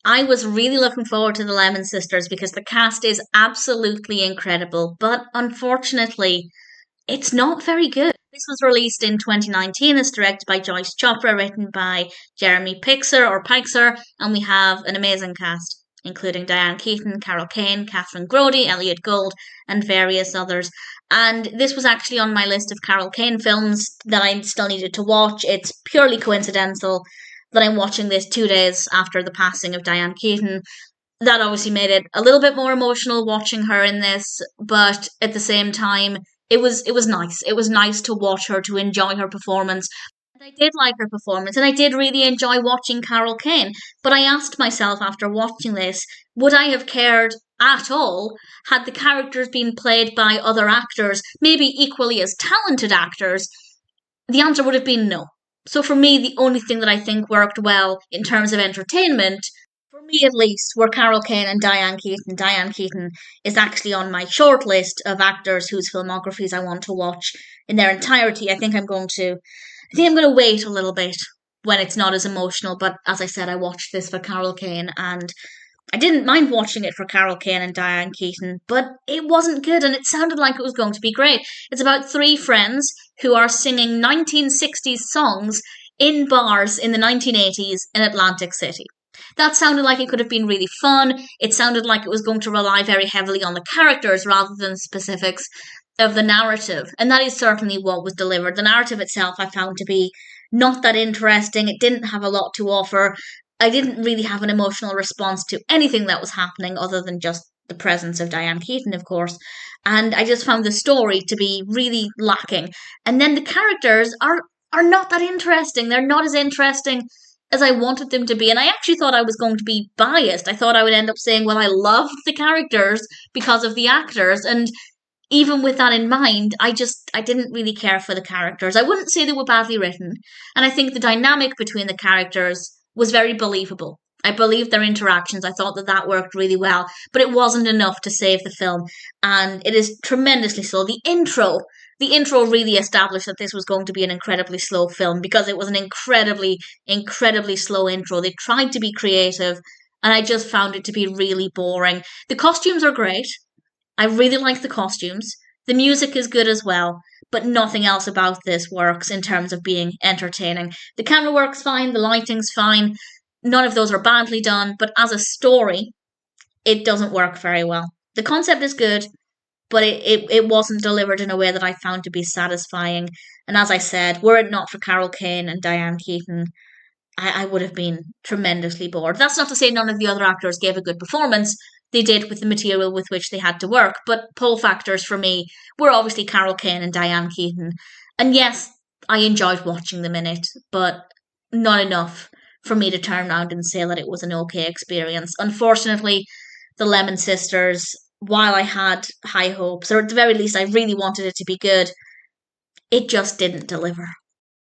I was really looking forward to the Lemon Sisters because the cast is absolutely incredible, but unfortunately, it's not very good. This was released in 2019. It's directed by Joyce Chopra, written by Jeremy Pikser, and we have an amazing cast, including Diane Keaton, Kane, Kathryn Grody, Elliott Gould, and various others. And this was actually on my list of Kane films that I still needed to watch. It's purely coincidental that I'm watching this 2 days after the passing of Diane Keaton. That obviously made it a little bit more emotional watching her in this, but at the same time, it was nice. It was nice to watch her, to enjoy her performance. And I did like her performance, and I did really enjoy watching Kane. But I asked myself after watching this, would I have cared at all had the characters been played by other actors, maybe equally as talented actors? The answer would have been no. So for me, the only thing that I think worked well in terms of entertainment, for me at least, were Kane and Diane Keaton. Diane Keaton is actually on my short list of actors whose filmographies I want to watch in their entirety. I think I'm going to wait a little bit when it's not as emotional. But as I said, I watched this for Kane, and I didn't mind watching it for Kane and Diane Keaton, but it wasn't good, and it sounded like it was going to be great. It's about three friends who are singing 1960s songs in bars in the 1980s in Atlantic City. That sounded like it could have been really fun. It sounded like it was going to rely very heavily on the characters rather than specifics of the narrative. And that is certainly what was delivered. The narrative itself I found to be not that interesting. It didn't have a lot to offer. I didn't really have an emotional response to anything that was happening other than just the presence of Diane Keaton, of course. And I just found the story to be really lacking. And then the characters are not that interesting. They're not as interesting as I wanted them to be. And I actually thought I was going to be biased. I thought I would end up saying, well, I loved the characters because of the actors. And even with that in mind, I didn't really care for the characters. I wouldn't say they were badly written. And I think the dynamic between the characters was very believable. I believed their interactions. I thought that that worked really well, but it wasn't enough to save the film, and it is tremendously slow. The intro really established that this was going to be an incredibly slow film because it was an incredibly slow intro. They tried to be creative, and I just found it to be really boring. The costumes are great. I really like the costumes. The music is good as well, but nothing else about this works in terms of being entertaining. The camera works fine, the lighting's fine. None of those are badly done, but as a story, it doesn't work very well. The concept is good, but it wasn't delivered in a way that I found to be satisfying. And as I said, were it not for Kane and Diane Keaton, I would have been tremendously bored. That's not to say none of the other actors gave a good performance. They did with the material with which they had to work, but pull factors for me were obviously Kane and Diane Keaton. And yes, I enjoyed watching them in it, but not enough for me to turn around and say that it was an okay experience. Unfortunately, the Lemon Sisters, while I had high hopes, or at the very least I really wanted it to be good, it just didn't deliver.